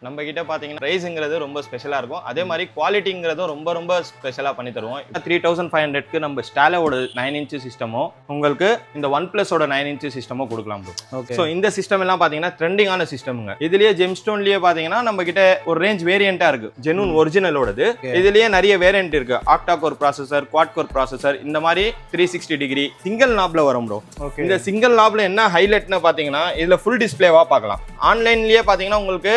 நம்ம கிட்ட பாத்தீங்கன்னா பிரைஸ்ங்கிறது ரொம்ப ஸ்பெஷலா இருக்கும். அதே மாதிரி குவாலிட்டிங்கிறதும் ரொம்ப ரொம்ப ஸ்பெஷலா பண்ணி தருவோம். 3500க்கு நம்ம ஸ்டாலோட 9 இன்ச் சிஸ்டமோ உங்களுக்கு இந்த OnePlus ஓட 9 இன்ச் சிஸ்டமோ கொடுக்கலாம் ப்ரோ. சோ இந்த சிஸ்டம் எல்லாம் பாத்தீங்கன்னா ட்ரெண்டிங்கான சிஸ்டம்ங்க. இதுலயே ஜெம்ஸ்டோன்லயே பாத்தீங்கன்னா நம்ம கிட்ட ஒரு ரேஞ்ச் வேரியண்டா இருக்கு. ஜெனூன் ஒரிஜினலோடது. இதுலயே நிறைய வேரியன்ட் இருக்கு. Octa core processor, quad core processor, இந்த மாதிரி 360 டிகிரி சிங்கிள் நாப்ல வரும் ப்ரோ. இந்த சிங்கிள் நாப்ல என்ன ஹைலைட்னு பாத்தீங்கன்னா இதுல ஃபுல் டிஸ்ப்ளேவா பார்க்கலாம். ஆன்லைன்லயே பாத்தீங்கன்னா உங்களுக்கு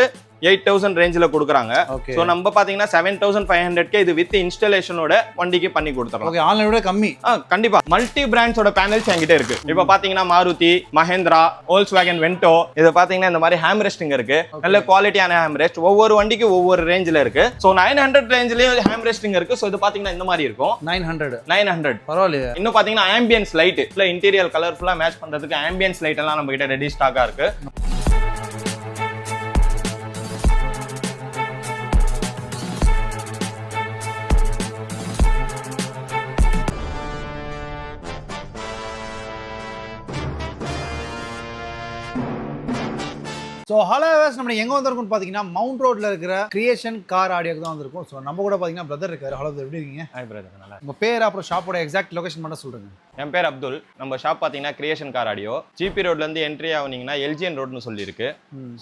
8000 ரேஞ்சில் கொடுக்குறாங்க. ஸோ நம்ம பார்த்தீங்கன்னா 7500க்கு இது வித் இன்ஸ்டாலேஷனோட வண்டிக்கு பண்ணி கொடுத்துறோம். ஓகே, ஆன்லைனோட கம்மி. கண்டிப்பா மல்டி பிராண்ட்ஸோட பேனல்ஸ் என்கிட்ட இருக்கு. இப்போ பாத்தீங்கன்னா மாருதி, மஹேந்திரா, வோல்க்ஸ்வேகன் வென்டோ, இது பாத்தீங்கன்னா இந்த மாதிரி ஹேம் ரெஸ்டிங் இருக்கு. நல்ல குவாலிட்டியான ஹேம் ரெஸ்ட் ஒவ்வொரு வண்டிக்கு ஒவ்வொரு ரேஞ்சில் இருக்கு. ஸோ 900 ரேஞ்சிலேயே ஹேம் ரெஸ்டிங் இருக்கு. ஸோ இது பாத்தீங்கன்னா இந்த மாதிரி இருக்கும். 900 பரவாயில்லையே. இன்னும் பாத்தீங்கன்னா ஆம்பியன்ஸ் லைட் இன்டீரியர் கலர்ஃபுல்லா மேட்ச் பண்றதுக்கு ஆம்பியன்ஸ் லைட் எல்லாம் நம்ம கிட்ட ரெடி ஸ்டாக்கா இருக்கு. ஸோ ஹலோ நம்ம எங்கே வந்திருக்கோம்னு பார்த்தீங்கன்னா மவுண்ட் ரோட்ல இருக்கிற கிரியேஷன் கார் ஆடியோக்கு தான் வந்திருக்கும். ஸோ நம்ம கூட பார்த்தீங்கன்னா பிரதர் இருக்காரு. ஹலோ, எப்படி இருக்கீங்க? ஹாய் பிரதர், நல்லா. உங்கள் பேர் அப்புறம் ஷாப்போட எக்ஸாக்ட் லொகேஷன் மட்டும் சொல்லுங்க. என் பேர் அப்துல். நம்ம ஷாப் பார்த்தீங்கன்னா கிரியேஷன் கார் ஆடியோ. ஜிபி ரோட்ல இருந்து என்ட்ரி ஆகுனீங்கன்னா எல்ஜிஎன் ரோட்னு சொல்லி இருக்கு.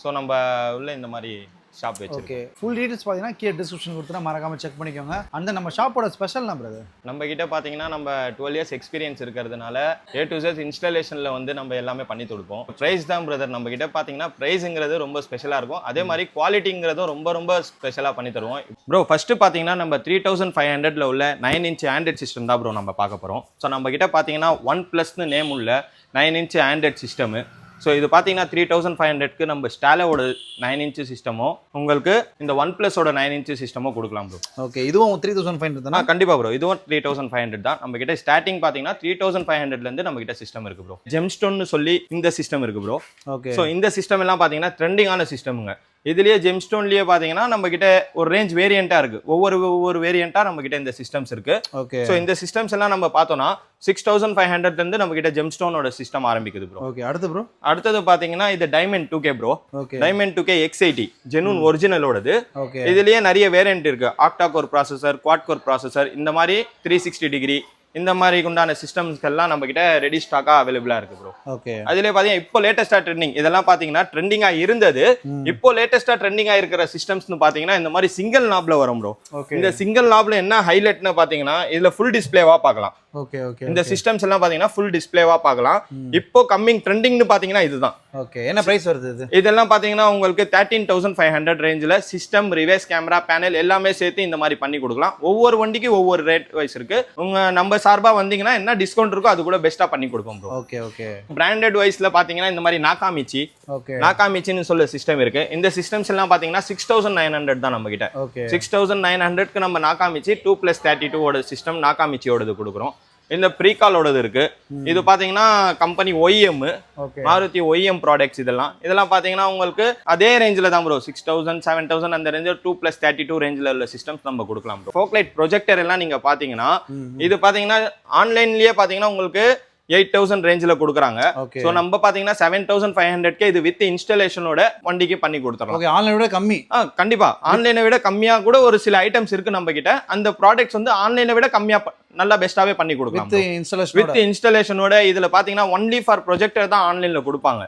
ஸோ நம்ம உள்ள இந்த மாதிரி ஷாப் வச்சிருக்கோம். ஓகே, ஃபுல் டீடைல்ஸ் பார்த்தீங்கன்னா கீழே டிஸ்கிரிப்ஷன் கொடுத்துனா மறக்காம செக் பண்ணிக்கோங்க. அந்த நம்ம ஷாப்போட ஸ்பெஷல் நம்பர் அது. நம்ம கிட்ட பார்த்தீங்கன்னா நம்ம 12 இயர்ஸ் எக்ஸ்பீரியன்ஸ் இருக்கிறதுனால A to Z இன்ஸ்டாலேஷன்ல வந்து நம்ம எல்லாமே பண்ணி கொடுப்போம். பிரைஸ் தான் பிரதர். நம்ம கிட்ட பார்த்தீங்கன்னா பிரைஸ்ங்கிறது ரொம்ப ஸ்பெஷலா இருக்கும். அதே மாதிரி குவாலிட்டிங்கிறதும் ரொம்ப ரொம்ப ஸ்பெஷலா பண்ணி தருவோம். ப்ரோ ஃபர்ஸ்ட் பார்த்தீங்கன்னா நம்ம 3500ல உள்ள 9 இன்ச் ஆண்ட்ராய்ட் சிஸ்டம் தான் ப்ரோ நம்ம பார்க்க போறோம். ஸோ நம்ம கிட்ட பார்த்தீங்கன்னா OnePlusன்னு நேம் உள்ள 9 இன்ச் ஆண்ட்ராய்ட் சிஸ்டம். ஸோ இது பார்த்தீங்கன்னா 3500க்கு நம்ம ஸ்டாலோட 9 இன்ச் சிஸ்டமோ உங்களுக்கு இந்த OnePlusஓட 9 இன்ச் சிஸ்டமோ கொடுக்கலாம் ப்ரோ. ஓகே, இதுவும் 3500 தானே? கண்டிப்பா ப்ரோ, இதுவும் 3500 தான். நம்ம கிட்ட ஸ்டார்டிங் பார்த்தீங்கன்னா 3500லேருந்து நம்ம கிட்ட சிஸ்டம் இருக்கு ப்ரோ. ஜெம்ஸ்டோன்னு சொல்லி இந்த சிஸ்டம் இருக்கு ப்ரோ. ஓகே, ஸோ இந்த சிஸ்டம் எல்லாம் பார்த்தீங்கன்னா ட்ரெண்டிங்கான சிஸ்டம்ங்க. இதுலயே ஜெம்ஸ்டோன்லயே பாத்தீங்கன்னா நம்ம கிட்ட ஒரு ரேஞ்ச் வேரியண்டா இருக்கு. ஒவ்வொரு வேரியண்டா நம்ம கிட்ட இந்த சிஸ்டம்ஸ் இருக்கு. ஓகே, சோ இந்த சிஸ்டம்ஸ் எல்லாம் நம்ம பார்த்தோம்னா 6500 இருந்து நம்ம கிட்ட ஜெம்ஸ்டோனோட சிஸ்டம் ஆரம்பிக்குது ப்ரோ. ஓகே, அடுத்தது பாத்தீங்கன்னா இது diamond 2K bro. Diamond 2K X80 genuine ஒரிஜினலோடது. ஓகே, இதுலயே நிறைய வேரியன்ட் இருக்கு. Octa core processor, quad core processor, இந்த மாதிரி 360 டிகிரி இந்த மாதிரி உண்டான சிஸ்டம்ஸ் எல்லாம் நம்ம கிட்ட ரெடி ஸ்டாக்கா அவைலபிளா இருக்கு ப்ரோ. ஓகே, அதுல பாத்தீங்கன்னா இப்போ லேட்டஸ்டா ட்ரெண்டிங் இதெல்லாம் பாத்தீங்கன்னா ட்ரெண்டிங்கா இருந்தது. இப்போ லேட்டஸ்டா ட்ரெண்டிங்கா இருக்கிற சிஸ்டம்ஸ்னு பாத்தீங்கன்னா இந்த மாதிரி சிங்கிள் நாப்ல வரும் ப்ரோ. இந்த சிங்கிள் நாப்ல என்ன ஹைலைட்னு பாத்தீங்கன்னா இதுல ஃபுல் டிஸ்ப்ளேவா பார்க்கலாம். ஓகே ஓகே, இந்த சிஸ்டம்ஸ் எல்லாம் பாத்தீங்கன்னா ஃபுல் டிஸ்ப்ளேவா பார்க்கலாம். இப்போ கம்மிங் ட்ரெண்டிங்னு பாத்தீங்கன்னா இதுதான். ஓகே, என்ன பிரைஸ் வருது இது? இதெல்லாம் பாத்தீங்கன்னா உங்களுக்கு 13500 ரேஞ்சில சிஸ்டம், ரிவர்ஸ் கேமரா, பேனல் எல்லாமே சேர்த்து இந்த மாதிரி பண்ணி கொடுக்கலாம். ஒவ்வொரு வண்டிக்கு ஒவ்வொரு ரேட் வைஸ் இருக்கு. உங்க நம்ம சார்பா வந்தீங்கன்னா என்ன டிஸ்கவுண்ட் இருக்கோ அது கூட பெஸ்டா பண்ணி கொடுப்போம் ப்ரோ. ஓகே ஓகே, பிராண்டட் வைஸ்ல பாத்தீங்கன்னா இந்த மாதிரி நாகாமிச்சி, நாகாமிச்சின்னு சொல்ல சிஸ்டம் இருக்கு. இந்த சிஸ்டம்ஸ் எல்லாம் பாத்தீங்கன்னா 6900 தான் நம்ம கிட்ட. 6900க்கு நம்ம நாகாமிச்சி 2+32 ஓட சிஸ்டம் நாகாமிச்சியோடது கொடுக்குறோம். இந்த ப்ரீகாலோடது இருக்கு. இது பாத்தீங்கன்னா company OEM, Maruti OEM products. இதெல்லாம் பாத்தீங்கன்னா உங்களுக்கு அதே ரேஞ்சில தான் ப்ரோ. 6000 7000 அந்த ரேஞ்சில் 2+32 ரேஞ்சில் உள்ள சிஸ்டம்ஸ் நம்ம கொடுக்கலாம் ப்ரோ. ஃபோக்லைட் ப்ரொஜெக்டர் எல்லாம் நீங்க பாத்தீங்கன்னா இது பாத்தீங்கன்னா ஆன்லைன்லயே பாத்தீங்கன்னா உங்களுக்கு 8000 ரேஞ்சில் கொடுக்குறாங்க. ஸோ நம்ம பாத்தீங்கன்னா 7500க்கு இது வித் இன்ஸ்டாலேஷனோட வண்டிக்கு பண்ணி கொடுத்துறோம். ஓகே, ஆன்லைனை விட கம்மி. கண்டிப்பா ஆன்லைனை விட கம்மியா கூட ஒரு சில ஐட்டம்ஸ் இருக்கு நம்ம கிட்ட. அந்த ப்ராடக்ட்ஸ் வந்து ஆன்லைனை விட கம்மியா நல்லா பெஸ்டாவே பண்ணி கொடுக்கலாம் வித் இன்ஸ்டாலேஷனோட. இதுல பாத்தீங்கன்னா ஒன்லி ஃபார் ப்ரொஜெக்டர் தான் ஆன்லைன்ல கொடுப்பாங்க.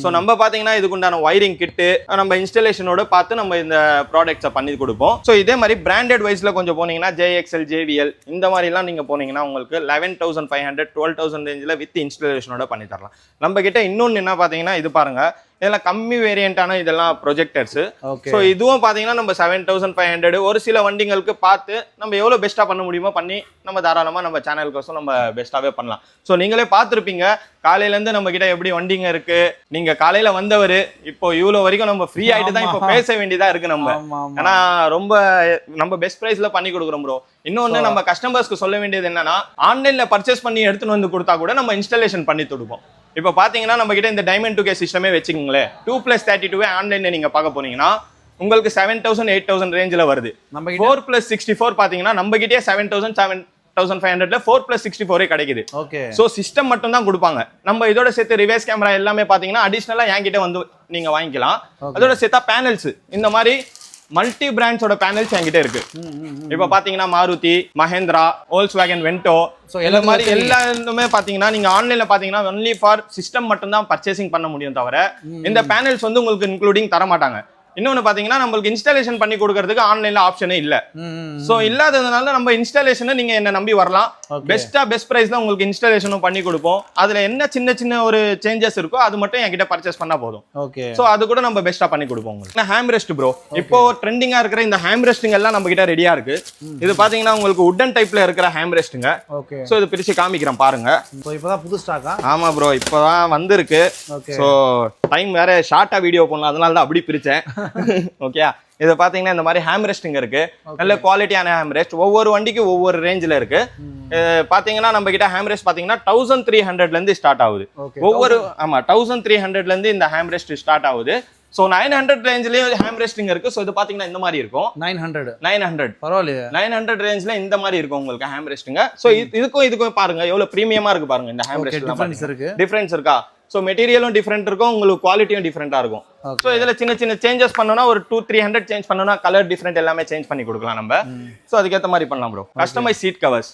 சோ நம்ம பாத்தீங்கன்னா இதுக்கு உண்டான வயரிங் கிட்டு நம்ம இன்ஸ்டாலேஷனோட பார்த்து நம்ம இந்த ப்ராடக்ட்ஸை பண்ணி கொடுப்போம். சோ இதே மாதிரி பிராண்டட் வைஸ்ல கொஞ்சம் போனீங்கன்னா JXL, JVL இந்த மாதிரி எல்லாம் நீங்க போனீங்கன்னா உங்களுக்கு 11500 12000 ரேஞ்சில வித் இன்ஸ்டாலேஷனோட பண்ணி தரலாம். நம்ம கிட்ட இன்னொன்னு என்ன பாத்தீங்கன்னா இது பாருங்க, இதெல்லாம் கம்மி வேரியண்டான இதெல்லாம் ப்ரொஜெக்டர்ஸ். ஸோ இதுவும் பாத்தீங்கன்னா நம்ம 7500 ஒரு சில வண்டிங்களுக்கு பார்த்து நம்ம எவ்வளவு பெஸ்டா பண்ண முடியுமோ பண்ணி நம்ம தாராளமா நம்ம சேனலுக்கோசம் நம்ம பெஸ்டாவே பண்ணலாம். ஸோ நீங்களே பார்த்துருப்பீங்க காலையில இருந்து நம்ம கிட்ட எப்படி வண்டிங்க இருக்கு. நீங்க காலையில வந்தவர் இப்போ இவ்வளவு வரைக்கும் நம்ம ஃப்ரீ ஆயிட்டு தான் இப்போ பேச வேண்டியதா இருக்கு நம்ம. ஏன்னா ரொம்ப நம்ம பெஸ்ட் பிரைஸ்ல பண்ணி கொடுக்குறோம் ப்ரோ. இன்னொன்னு நம்ம கஸ்டமர்ஸ்க்கு சொல்ல வேண்டியது என்னன்னா ஆன்லைன்ல பர்ச்சேஸ் பண்ணி எடுத்துன்னு வந்து கொடுத்தா கூட நம்ம இன்ஸ்டாலேஷன் பண்ணி கொடுப்போம். இப்போ பாத்தீங்கன்னா நம்ம கிட்ட இந்த டைமண்ட் 2K சிஸ்டமே வச்சுக்கோங்களேன். 2+32 ஆன்லைன்ல நீங்க பார்க்க போனீங்கன்னா உங்களுக்கு 7000 8000 ரேஞ்சில் வருது. 4+64 பாத்தீங்கன்னா நம்ம கிட்டே 7000 1500ல 4+64 கிடைக்குது. ஓகே. சோ சிஸ்டம் மட்டும் தான் கொடுப்பாங்க. நம்ம இதோட சேர்த்து ரிவர்ஸ் கேமரா எல்லாமே பாத்தீங்கன்னா அடிஷனலா என்கிட்ட வந்து நீங்க வாங்கிக்கலாம். அதோட சேர்த்தா பேனல்ஸ் இந்த மாதிரி மல்டி பிராண்ட்ஸோட பேனல்ஸ் என்கிட்ட இருக்கு. இப்ப பாத்தீங்கன்னா Maruti, Mahindra, Volkswagen Vento, so இந்த மாதிரி எல்லாமே பாத்தீங்கன்னா நீங்க ஆன்லைன்ல பாத்தீங்கன்னா ஒன்லி ஃபார் சிஸ்டம் மட்டும் தான் பர்ச்சேசிங் பண்ண முடியும் தவிர இந்த பேனல்ஸ் வந்து உங்களுக்கு இன்க்ளூடிங் தர மாட்டாங்க. இன்னொன்னு பாத்தீங்கன்னா நம்மளுக்கு இன்ஸ்டாலேஷன் பண்ணி கொடுக்கறதுக்கு ஆன்லைன்ல ஆப்ஷனே இல்ல. சோ இல்லாததுனால நம்ம இன்ஸ்டாலேஷன் நீங்க என்ன நம்பி வரலாம். பெஸ்ட் பிரைஸ்ல உங்களுக்கு இன்ஸ்டாலேஷனும் பண்ணி கொடுப்போம். அதுல என்ன சின்ன சின்ன ஒரு சேஞ்சஸ் இருக்கோ அது மட்டும் என்கிட்ட பர்ச்சேஸ் பண்ணா போதும். ஓகே. சோ அது கூட நம்ம பெஸ்டா பண்ணி கொடுப்போம் உங்களுக்கு. ஹேம் ரெஸ்ட் ப்ரோ, இப்போ ட்ரெண்டிங்கா இருக்கிற இந்த ஹேம் ரெஸ்டிங் எல்லாம் நம்ம கிட்ட ரெடியா இருக்கு. இது பாத்தீங்கன்னா உங்களுக்கு வுடன் டைப்ல இருக்கிற ஹேம் ரெஸ்ட்டுங்க. ஓகே. சோ இது பிரிச்சு காமிக்கிறேன் பாருங்க. சோ இப்போதான் புது ஸ்டாக்கா? ஆமா ப்ரோ, இப்போதான் வந்திருக்கு. சோ டைம் வேற ஷார்ட்டா வீடியோ பண்ணலாம், அதனால தான் அப்படி பிரிச்சேன். ஓகே. இது பாத்தீங்கன்னா இந்த மாதிரி ஹேம் ரெஸ்டிங் இருக்கு. நல்ல குவாலிட்டியான ஹேம் ரெஸ்ட். ஒவ்வொரு வண்டிக்கு ஒவ்வொரு ரேஞ்சில இருக்கு. பாத்தீங்கன்னா நம்ம கிட்ட ஹேம் ரெஸ்ட் பாத்தீங்கன்னா 1300ல இருந்து ஸ்டார்ட் ஆகுது. ஒவ்வொரு 1300ல இருந்து இந்த ஹேம் ரெஸ்ட் ஸ்டார்ட் ஆகுது. சோ 900 ரேஞ்சிலயும் ஹேம் ரெஸ்டிங் இருக்கு. சோ இது பாத்தீங்கன்னா இந்த மாதிரி இருக்கும். 900 பரவாயில்லையே. 900 ரேஞ்ச்ல இந்த மாதிரி இருக்கும் உங்களுக்கு ஹேம் ரெஸ்டிங். சோ இதுக்கும் பாருங்க எவ்வளவு பிரீமியமா இருக்கு பாருங்க. இந்த ஹேம் ரெஸ்ட் டிஃபரன்ஸ் இருக்கா? சோ மெட்டீரியலும் டிஃபரெண்ட் இருக்கும், உங்களுக்கு குவாலிட்டியும் டிஃபரெண்டா இருக்கும். சோ இதுல சின்ன சின்ன சேஞ்சஸ் பண்ணோம்னா ஒரு 200-300 சேஞ்ச் பண்ணோம்னா கலர் டிஃபரெண்ட் எல்லாமே சேஞ்ச் பண்ணி கொடுக்கலாம் நம்ம. சோ அதுக்கேத்த மாதிரி பண்ணலாம் bro. Customise seat covers.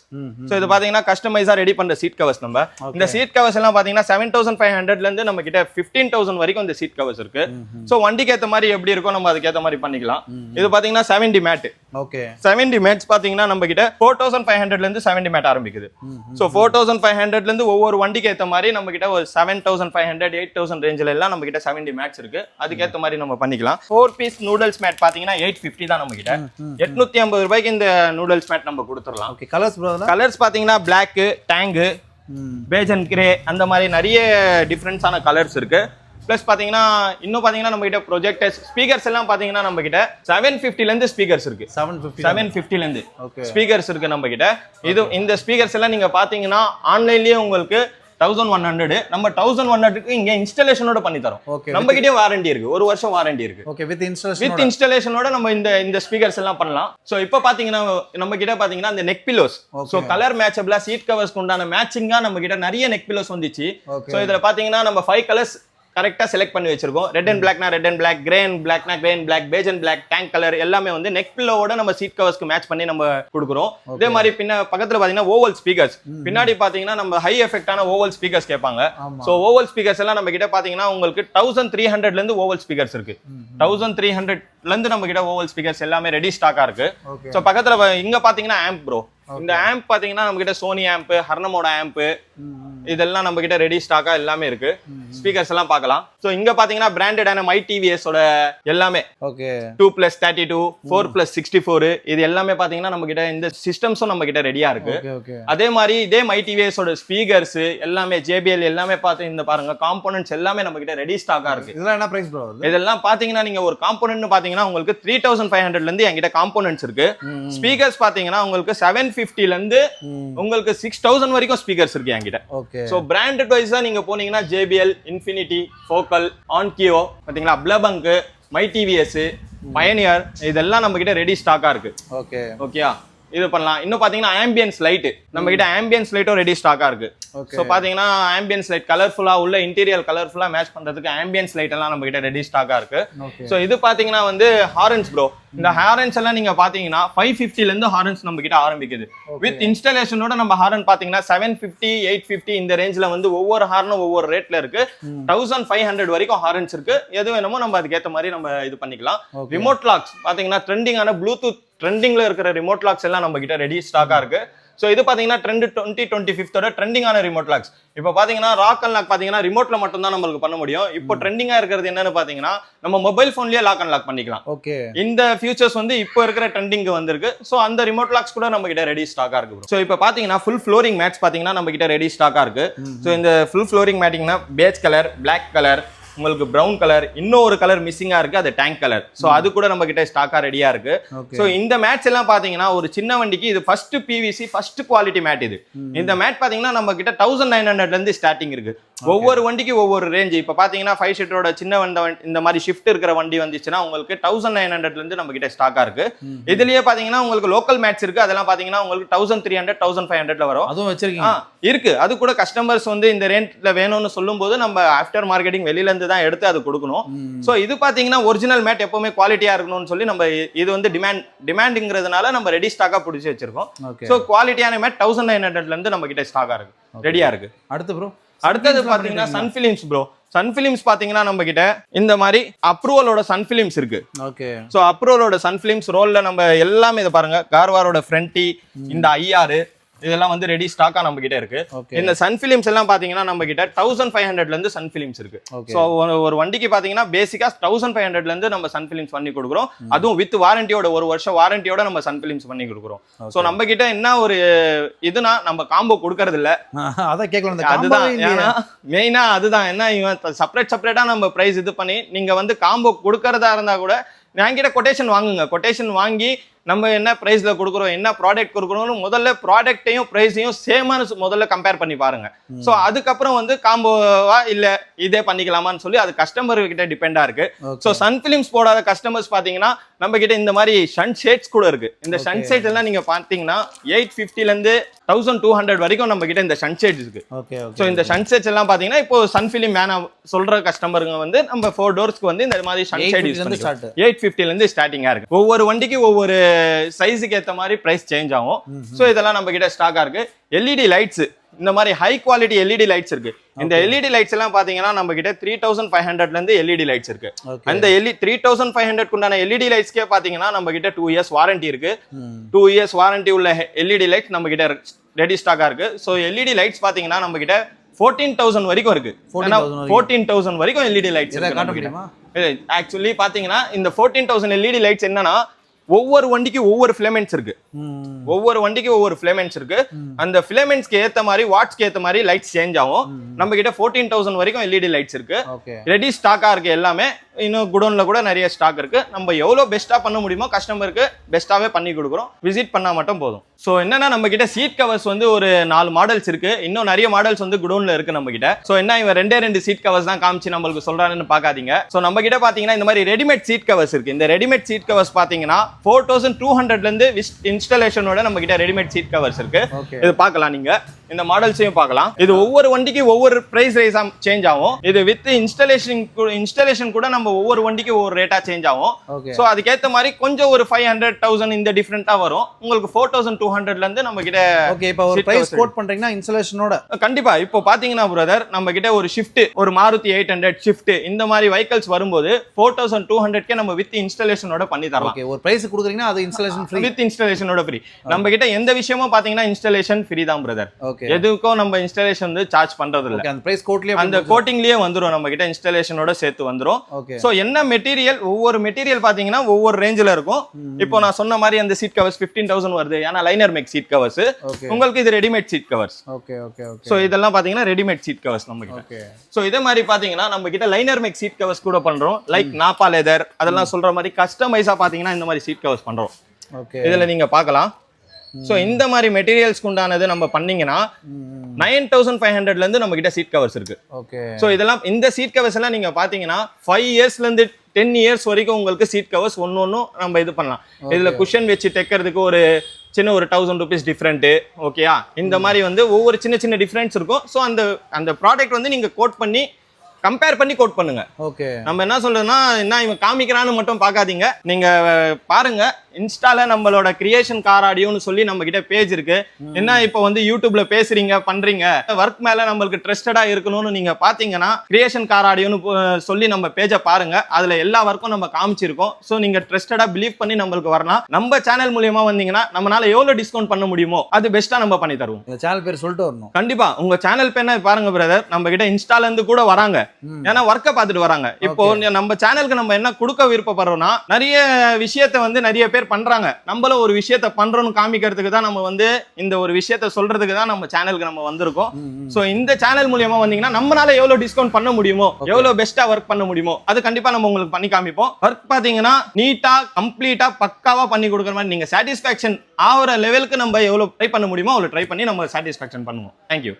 So இது பாத்தீங்கன்னா கஸ்டமைஸா ரெடி பண்ற சீட் கவர்ஸ் நம்ம. இந்த சீட் கவர்ஸ் எல்லாம் பாத்தீங்கன்னா 7500ல இருந்து நம்ம கிட்ட 15000 வரைக்கும் இந்த சீட் கவர்ஸ் இருக்கு. சோ வண்டிக்கு ஏத்த மாதிரி எப்படி இருக்கோ நம்ம அதுக்கேத்த மாதிரி பண்ணிக்கலாம். இது பாத்தீங்கன்னா 70 மேட். ஓகே. 70 மேட்ஸ் பாத்தீங்கன்னா நம்ம கிட்ட 4500ல இருந்து 70 மேட் ஆரம்பிக்குது. சோ 4500ல இருந்து ஒவ்வொரு வண்டிக்கு ஏத்த மாதிரி நம்ம கிட்ட ஒரு 7500 8000 ரேஞ்சில எல்லாம் நம்ம கிட்ட 70 மேட்ஸ் இருக்கு. அதுக்கேத்த மாதிரி நம்ம பண்ணிக்கலாம். 4 பீஸ் நூடுல்ஸ் மேட் பாத்தீங்கன்னா 850 தான் நம்ம கிட்ட. 850 ரூபாய்க்கு இந்த நூடுல்ஸ் மேட் நம்ம கொடுத்துடலாம். ஓகே. Colours bro? கலர்ஸ் பாத்தீங்கன்னா Black, Tang, Beige and Grey அந்த மாதிரி நிறைய டிஃபரன்ஸான கலர்ஸ் இருக்கு. பிளஸ் பாத்தீங்கன்னா இன்னும் பாத்தீங்கன்னா நம்ம கிட்ட ப்ரொஜெக்டர்ஸ், ஸ்பீக்கர்ஸ் எல்லாம் பாத்தீங்கன்னா நம்ம கிட்ட 750ல இருந்து ஸ்பீக்கர்ஸ் இருக்கு. 750ல இருந்து ஸ்பீக்கர்ஸ் இருக்கு நம்ம கிட்ட. இது இந்த ஸ்பீக்கர்ஸ் எல்லாம் நீங்க பாத்தீங்கன்னா ஆன்லைன்லயே உங்களுக்கு 1100. நம்ம 1100க்கு இங்க இன்ஸ்டாலேஷனோட பண்ணி தரோம். நம்ம கிட்டே வாரண்டி இருக்கு, 1 வருஷம் வாரண்டி இருக்கு. ஓகே. வித் இன்ஸ்டாலேஷனோட நம்ம இந்த ஸ்பீக்கர்ஸ் எல்லாம் பண்ணலாம். சோ இப்போ பாத்தீங்கன்னா நம்ம கிட்ட பாத்தீங்கன்னா இந்த நெக் பில்லோஸ், சோ கலர் மேட்சபிளா சீட் கவர்ஸ்க்கு உண்டான மேட்சிங்கா நம்ம கிட்ட நிறைய நெக் பில்லோஸ் வந்துச்சு. சோ இதுல பாத்தீங்கன்னா நம்ம 5 கலர்ஸ் கரெக்டா செலக்ட் பண்ணி வச்சிருக்கோம். ரெட் அண்ட் பிளாக்னா red and black, grey and பிளாக்னா grey and black, beige and black, tank colour எல்லாமே வந்து நெக் பில்லோட நம்ம சீட் கவர்ஸ்க்கு மேட்ச் பண்ணி நம்ம கொடுக்குறோம். இதே மாதிரி பக்கத்துல பாத்தீங்கன்னா ஓவல் ஸ்பீக்கர்ஸ். பின்னாடி பாத்தீங்கன்னா நம்ம ஹை எஃபெக்டான ஓவல் ஸ்பீக்கர்ஸ் கேட்பாங்க. சோ ஓவல் ஸ்பீக்கர்ஸ் எல்லாம் நம்ம கிட்ட பாத்தீங்கன்னா உங்களுக்கு 1300ல இருந்து ஓவல் ஸ்பீக்கர்ஸ் இருக்கு. 1300ல இருந்து நம்ம கிட்ட ஓவல் ஸ்பீக்கர்ஸ் எல்லாமே ரெடி ஸ்டாக்கா இருக்கு. சோ பக்கத்துல இங்க பாத்தீங்கன்னா ஆம்ப் ப்ரோ. இந்த ஆம்ப் பாத்தீங்கன்னா நம்ம கிட்ட சோனி ஆம்ப், ஹர்னமோட ஆம்ப் இதெல்லாம் நம்ம கிட்ட ரெடி ஸ்டாக்கா எல்லாமே இருக்கு. ஸ்பீக்கர்ஸ் எல்லாம் பார்க்கலாம். சோ இங்க பாத்தீங்கன்னா பிராண்டடான மை டிவிஎஸ் ஓட எல்லாமே. ஓகே. 2+32, 4+64 இது எல்லாமே பாத்தீங்கன்னா நம்ம கிட்ட இந்த சிஸ்டம்ஸும் நம்ம கிட்ட ரெடியா இருக்கு. அதே மாதிரி இதே மை டிவிஎஸ் ஓட ஸ்பீக்கர்ஸ் எல்லாமே JBL எல்லாமே பாத்து இந்த பாருங்க காம்போனன்ட்ஸ் எல்லாமே நம்ம கிட்ட ரெடி ஸ்டாக்கா இருக்கு. இதெல்லாம் என்ன பிரைஸ் ப்ரோ? இதெல்லாம் பாத்தீங்கன்னா நீங்க ஒரு காம்போனன்ட் பாத்தீங்கன்னா உங்களுக்கு 3500ல இருந்து என்கிட்ட காம்போனன்ட்ஸ் இருக்கு. ஸ்பீக்கர்ஸ் பாத்தீங்கன்னா உங்களுக்கு 750ல இருந்து உங்களுக்கு 6000 வரைக்கும் ஸ்பீக்கர்ஸ் இருக்கு என்கிட்ட. சோ பிராண்டட் வைஸா நீங்க போனீங்கன்னா JBL, Infinity, Focal, Onkyo பாத்தீங்களா, Blabunk, My TVS, Pioneer இதெல்லாம் நம்ம கிட்ட ரெடி ஸ்டாக்கா இருக்கு. ஓகேயா. இது பண்ணலாம். இன்னும் பாத்தீங்கன்னா ஆம்பியன்ஸ் லைட் நம்ம கிட்ட ஆம்பியன்ஸ் லைட்டும் ரெடி ஸ்டாக்கா இருக்கு. சோ பாத்தீங்கன்னா ஆம்பியன்ஸ் லைட் கலர்ஃபுல்லா உள்ள இன்டீரியர் கலர்ஃபுல்லா மேட்ச் பண்றதுக்கு ஆம்பியன்ஸ் லைட் எல்லாம் நம்ம கிட்ட ரெடி ஸ்டாக்கா இருக்கு. சோ இது பாத்தீங்கன்னா வந்து ஹாரன்ஸ் ப்ரோ. இந்த ஹாரன்ஸ் எல்லாம் நீங்க பாத்தீங்கன்னா 550ல இருந்து ஹாரன்ஸ் நம்ம கிட்ட ஆரம்பிக்குது. வித் இன்ஸ்டாலேஷனோட நம்ம ஹாரன் பாத்தீங்கன்னா 750, 850 இந்த ரேஞ்ச்ல வந்து ஒவ்வொரு ஹாரனும் ஒவ்வொரு ரேட்ல இருக்கு. 1500 வரைக்கும் ஹாரன்ஸ் இருக்கு. எது வேணுமோ நம்ம அதுக்கேற்ற மாதிரி நம்ம இது பண்ணிக்கலாம். ரிமோட் லாக்ஸ் பாத்தீங்கன்னா ட்ரெண்டிங்கான ப்ளூடூத் ட்ரெண்டிங்ல இருக்கிற ரிமோட் லாக்ஸ் எல்லாம் நம்ம கிட்ட ரெடி ஸ்டாக்கா இருக்கு. சோ இது பாத்தீங்கன்னா ட்ரெண்ட் 2025 ட்ரெண்டிங்கான ரிமோட் லாக்ஸ். இப்போ பாத்தீங்கன்னா ராக் அண்ட் லாக் பாத்தீங்கன்னா ரிமோட்ல மட்டும் தான் நம்மளுக்கு பண்ண முடியும். இப்போ ட்ரெண்டிங்கா இருக்கிறது என்னன்னு பாத்தீங்கன்னா நம்ம மொபைல் போன்லயே லாக் அண்ட் லாக் பண்ணிக்கலாம். ஓகே. இந்த ஃபியூச்சர்ஸ் வந்து இப்போ இருக்கிற ட்ரெண்டிங் வந்திருக்கு. சோ அந்த ரிமோட் லாக்ஸ் கூட நம்ம கிட்ட ரெடி ஸ்டாக்கா இருக்கு. சோ இப்போ பாத்தீங்கன்னா ஃபுல் ஃப்ளோரிங் மேட்ஸ் பாத்தீங்கன்னா நம்ம கிட்ட ரெடி ஸ்டாக்கா இருக்கு. சோ இந்த ஃபுல் ஃப்ளோரிங் மேட்டிங்னா பேஜ் கலர், பிளாக் கலர், உங்களுக்கு பிரவுன் கலர், இன்னும் ஒரு கலர் மிஸ்ஸிங்கா இருக்கு, அது டேங்க் கலர். சோ அது கூட நம்ம கிட்ட ஸ்டாக்கா ரெடியா இருக்கு. சோ இந்த மேட்ச் எல்லாம் பாத்தீங்கன்னா ஒரு சின்ன வண்டிக்கு இது first PVC first quality mat. இது இந்த மேட் பாத்தீங்கன்னா நம்ம கிட்ட 1900ல இருந்து ஸ்டார்டிங் இருக்கு. ஒவ்வொரு வண்டிக்கு ஒவ்வொரு ரேஞ்ச். இப்போ பாத்தீங்கன்னா 5 சீட்டரோட சின்ன இந்த மாதிரி ஷிஃப்ட் இருக்கிற வண்டி வந்துச்சுன்னா உங்களுக்கு 1900 இருந்து நம்ம கிட்ட ஸ்டாக்கா இருக்கு. இதுலயே பாத்தீங்கன்னா உங்களுக்கு லோக்கல் மேட்ச் இருக்கு, அதெல்லாம் பாத்தீங்கன்னா உங்களுக்கு 1300 1500ல வரும். அதுவும் வச்சிருக்கீங்க? இருக்கு. அது கூட கஸ்டமர்ஸ் வந்து இந்த ரேஞ்ச்ல வேணும்னு சொல்லும்போது நம்ம ஆஃப்டர் மார்க்கெட்டிங் வெளியில இருந்து தான் எடுத்து அது கொடுக்கணும். சோ இது பாத்தீங்கன்னா ஒரிஜினல் மேட் எப்பவுமே குவாலிட்டியா இருக்கணும்னு சொல்லி நம்ம இது வந்து டிமாண்ட்ங்கிறதுனால நம்ம ரெடி ஸ்டாக்கா பிடிச்சி வச்சிருக்கோம். சோ குவாலிட்டியான மேட் 1900ல இருந்து நம்ம கிட்ட ஸ்டாக்கா இருக்கு, ரெடியா இருக்கு. அடுத்தது பாத்தீங்கன்னா sun films bro. Sun films பாத்தீங்கன்னா நம்ம கிட்ட இந்த மாதிரி அப்ரூவலோட சன் பிலிம்ஸ் இருக்கு. ஓகே. சோ அப்ரூவலோட சன் பிலிம்ஸ் ரோல்ல நம்ம எல்லாமே இத பாருங்க, கார்வாரோட ஃப்ரண்ட் இந்த ஐஆர் இதெல்லாம் வந்து ரெடி ஸ்டாக்கா நம்ம கிட்ட இருக்கு. இந்த சன் பிலிம்ஸ் எல்லாம் பாத்தீங்கன்னா நம்ம கிட்ட 1500ல இருந்து சன் பிலிம்ஸ் இருக்கு. சோ ஒரு வண்டிக்கு பாத்தீங்கன்னா பேசிக்கா 1500ல இருந்து நம்ம சன் பிலிம்ஸ் பண்ணி கொடுக்குறோம். அதுவும் வித் வாரண்டியோட, ஒரு வருஷம் வாரண்டியோட நம்ம சன் பிலிம்ஸ் பண்ணி கொடுக்குறோம். சோ நம்ம கிட்ட என்ன ஒரு இதுனா நம்ம காம்போ கொடுக்கறது இல்ல. அத கேட்கலாம். அதுதான் மெயினா, அதுதான் என்ன இவன் செப்பரேட்டா நம்ம பிரைஸ் இது பண்ணி நீங்க வந்து காம்போ கொடுக்கறதா இருந்தா கூட என்கிட்ட கொட்டேஷன் வாங்குங்க. கொட்டேஷன் வாங்கி நம்ம என்ன பிரைஸ்ல கொடுக்குறோம், என்ன ப்ராடக்ட் கொடுக்குறோம்னு முதல்ல ப்ராடக்ட்டையும் பிரைஸையும் சேமான முதல்ல கம்பேர் பண்ணி பாருங்க. ஸோ அதுக்கப்புறம் வந்து காம்போவா இல்ல இதே பண்ணிக்கலாமான்னு சொல்லி அது கஸ்டமர் கிட்ட டிபெண்டா இருக்கு. ஸோ சன் பிலிம்ஸ் போடாத கஸ்டமர்ஸ் பாத்தீங்கன்னா நம்ம கிட்ட இந்த மாதிரி ஷன்ட் ஷேட்ஸ் கூட இருக்கு. இந்த ஷன்ட் ஷேட்ஸ் எல்லாம் நீங்க பாத்தீங்கன்னா 850ல இருந்து 1200 வரைக்கும் நம்ம கிட்ட இந்த ஷன்ட் ஷேட்ஸ் இருக்கு. ஸோ இந்த ஷன்ட் ஷேட்ஸ் எல்லாம் பாத்தீங்கன்னா இப்போ சன் பிலிம் வேணா சொல்ற கஸ்டமருக்கு வந்து நம்ம 4 டோர்ஸ்க்கு வந்து இந்த மாதிரி ஷன்ட் ஷேட் யூஸ் பண்ணிக்கலாம். 850ல இருந்து ஸ்டார்டிங்கா இருக்கு. ஒவ்வொரு வண்டிக்கு ஒவ்வொரு சைஸுக்கு ஏத்த மாதிரி பிரைஸ் சேஞ்ச் ஆகும். சோ இதெல்லாம் நம்ம கிட்ட ஸ்டாக்கா இருக்கு. எல்இடி லைட்ஸ், இந்த மாதிரி ஹை குவாலிட்டி எல்இடி லைட்ஸ் இருக்கு. இந்த எல்இடி லைட்ஸ் எல்லாம் பாத்தீங்கன்னா நம்ம கிட்ட 3500ல இருந்து எல்இடி லைட்ஸ் இருக்கு. அந்த 3500 உண்டான எல்இடி லைட்ஸ்க்கே பாத்தீங்கன்னா நம்ம கிட்ட 2 இயர்ஸ் வாரண்டி இருக்கு. 2 இயர்ஸ் வாரண்டி உள்ள எல்இடி லைட்ஸ் நம்ம கிட்ட ரெடி ஸ்டாக்கா இருக்கு. சோ எல்இடி லைட்ஸ் பாத்தீங்கன்னா நம்ம கிட்ட 14000 வரைக்கும் இருக்கு. 14000 வரைக்கும் எல்இடி லைட்ஸ் இருக்கு. ஆக்சுவலி பாத்தீங்கன்னா இந்த 14000 எல்இடி லைட்ஸ் என்னன்னா ஒவ்வொரு வண்டிக்கு ஒவ்வொரு ஃபிலமெண்ட்ஸ் இருக்கு. ஒவ்வொரு வண்டிக்கு ஒவ்வொரு ஃபிலமெண்ட்ஸ் இருக்கு. அந்த ஃபிலமெண்ட்ஸ்க்கு ஏத்த மாதிரி வாட்ஸ்க்கு ஏத்த மாதிரி லைட்ஸ் சேஞ்ச் ஆகும். நம்ம கிட்ட 14000 வரைக்கும் எல்இடி லைட்ஸ் இருக்கு. ரெடி ஸ்டாக்கா இருக்கு எல்லாமே. இன்னும் குடோன்ல கூட நிறைய ஸ்டாக் இருக்கு. நம்ம எவ்வளவு பெஸ்டா பண்ண முடியுமோ கஸ்டமருக்கு பெஸ்டாவே பண்ணி கொடுக்குறோம். விசிட் பண்ணா மட்டும் போதும். சோ என்னன்னா நம்ம கிட்ட சீட் கவர்ஸ் வந்து ஒரு 4 மாடல்ஸ் இருக்கு. இன்னும் நிறைய மாடல்ஸ் வந்து குடோன்ல இருக்கு நம்ம கிட்ட. சோ என்ன இவன் 2 சீட் கவர்ஸ் தான் காமிச்சு நம்மளுக்கு சொல்றான்னு பாக்காதீங்க. சோ நம்ம கிட்ட பாத்தீங்கன்னா இந்த மாதிரி ரெடிமேட் சீட் கவர்ஸ் இருக்கு. இந்த ரெடிமேட் சீட் கவர்ஸ் பாத்தீங்கன்னா 4200ல இருந்து இன்ஸ்டாலேஷனோட நம்ம கிட்ட ரெடிமேட் சீட் கவர்ஸ் இருக்கு. இது பார்க்கலாம், நீங்க இந்த மாடல்ஸையும் பார்க்கலாம். இது ஒவ்வொரு வண்டிக்கு ஒவ்வொரு பிரைஸ் ரைஸ் சேஞ்ச் ஆகும். இது வித் இன்ஸ்டாலேஷன் கூட நம்ம ஒவ்வொரு வண்டிக்கு ஒவ்வொரு ரேட்டா சேஞ்ச் ஆகும். சோ அதுக்கேத்த மாதிரி கொஞ்சம் ஒரு 500,000 இந்த டிஃபரெண்டா வரும். உங்களுக்கு 4200ல இருந்து நம்ம கிட்ட இப்போ ஒரு பிரைஸ் கோட் பண்றீங்கன்னா இன்ஸ்டாலேஷனோட கண்டிப்பா. இப்போ பாத்தீங்கன்னா பிரதர் நம்ம கிட்ட ஒரு ஷிஃப்ட், ஒரு மாருதி 800 ஷிஃப்ட் இந்த மாதிரி வெஹிக்கிள்ஸ் வரும்போது 4200க்கே நம்ம வித் இன்ஸ்டாலேஷனோட பண்ணி தரலாம். ஒரு பிரைஸ் கொடுக்குறீங்கன்னா அது இன்ஸ்டாலேஷன் ஃப்ரீ, வித் இன்ஸ்டாலேஷனோட ஃப்ரீ. நம்ம கிட்ட எந்த விஷயமும் பாத்தீங்கன்னா இன்ஸ்டாலேஷன் ஃப்ரீ தான் பிரதர். எதுக்கும் நம்ம இன்ஸ்டாலேஷன் வந்து சார்ஜ் பண்றது இல்ல. அந்த பிரைஸ் கோட்லயே அந்த கோட்டிங்லயே வந்துரும். நம்ம கிட்ட இன்ஸ்டாலேஷனோட சேர்த்து வந்துரும். சோ என்ன மெட்டீரியல், ஒவ்வொரு மெட்டீரியல் பாத்தீங்கன்னா ஒவ்வொரு ரேஞ்சில இருக்கும். இப்போ நான் சொன்ன மாதிரி அந்த சீட் கவர்ஸ் 15000 வருது. ஏன்னா லைனர் மேக் சீட் கவர்ஸ். உங்களுக்கு இது ரெடிமேட் சீட் கவர்ஸ். சோ இதெல்லாம் பாத்தீங்கன்னா ரெடிமேட் சீட் கவர்ஸ் நம்ம கிட்ட. சோ இதே மாதிரி பாத்தீங்கன்னா நம்ம கிட்ட லைனர் மேக் சீட் கவர்ஸ் கூட பண்றோம். லைக் நாப்பா லெதர் அதெல்லாம் சொல்ற மாதிரி கஸ்டமைஸா பாத்தீங்கன்னா இந்த மாதிரி சீட் கவர்ஸ் பண்றோம். இதுல நீங்க பார்க்கலாம். சோ இந்த மாதிரி மெட்டீரியல்ஸ்க்கு உண்டானது நம்ம பண்ணீங்கன்னா 9500ல இருந்து நம்ம கிட்ட சீட் கவர்ஸ் இருக்கு. சோ இதெல்லாம் இந்த சீட் கவர்ஸ் எல்லாம் நீங்க பாத்தீங்கன்னா 5 இயர்ஸ்ல இருந்து 10 இயர்ஸ் வரைக்கும் உங்களுக்கு சீட் கவர்ஸ் ஒன்னொன்னும் நம்ம இது பண்ணலாம். இதுல குஷன் வச்சு தைக்கிறதுக்கு ஒரு சின்ன ஒரு 1000 rupees டிஃபரெண்ட். ஓகேயா, இந்த மாதிரி வந்து ஒவ்வொரு சின்ன சின்ன டிஃபரன்ஸ் இருக்கும். சோ அந்த ப்ராடக்ட் வந்து நீங்க கோட் பண்ணி கம்பேர் பண்ணி கோட் பண்ணுங்க. நம்ம என்ன சொல்றோம்னா என்ன இவன் காமிக்கிறான்னு மட்டும் பார்க்காதீங்க. நீங்க பாருங்க, இன்ஸ்டால நம்மளோட கிரியேஷன் கார் ஆடியோன்னு சொல்லி நம்ம கிட்ட பேஜ் இருக்கு. என்ன இப்போ வந்து யூடியூப்ல பேசுறீங்க பண்றீங்க, ஒர்க் மேல நம்மளுக்கு ட்ரஸ்டடா இருக்கணும்னு நீங்க பாத்தீங்கன்னா கிரியேஷன் கார் ஆடியோன்னு சொல்லி நம்ம பேஜை பாருங்க. அதுல எல்லா ஒர்க்கும் நம்ம காமிச்சிருக்கோம். சோ நீங்க ட்ரஸ்டடா பிலீவ் பண்ணி நம்மளுக்கு வரலாம். நம்ம சேனல் மூலியமா வந்தீங்கன்னா நம்மளால எவ்வளவு டிஸ்கவுண்ட் பண்ண முடியுமோ அது பெஸ்டா நம்ம பண்ணி தருவோம். சேனல் பேர் சொல்லிட்டு வரணும். கண்டிப்பா உங்க சேனல் பேர் பாருங்க பிரதர். நம்ம கிட்ட இன்ஸ்டால இருந்து கூட வராங்க. ஏன்னா ஒர்க்க பாத்துட்டு வராங்க. இப்போ நம்ம சேனலுக்கு நம்ம என்ன கொடுக்க விருப்பப்படுறோம்னா நிறைய விஷயத்த வந்து நிறைய பேர் பண்றாங்க. நம்மளும் ஒரு விஷயத்த பண்றோம்னு காமிக்கிறதுக்கு தான் நம்ம வந்து இந்த ஒரு விஷயத்த சொல்றதுக்கு தான் நம்ம சேனலுக்கு நம்ம வந்திருக்கோம். சோ இந்த சேனல் மூலியமா வந்தீங்கன்னா நம்மளால எவ்வளவு டிஸ்கவுண்ட் பண்ண முடியுமோ, எவ்வளவு பெஸ்டா ஒர்க் பண்ண முடியுமோ அது கண்டிப்பா நம்ம உங்களுக்கு பண்ணி காமிப்போம். ஒர்க் பாத்தீங்கன்னா நீட்டா கம்ப்ளீட்டா பக்காவா பண்ணி கொடுக்குற மாதிரி நீங்க சாட்டிஸ்பாக்சன் ஆகிற லெவலுக்கு நம்ம எவ்வளவு ட்ரை பண்ண முடியுமோ அவ்வளவு ட்ரை பண்ணி நம்ம சாட்டிஸ்பாக்சன் பண்ணுவோம். தேங்க்யூ.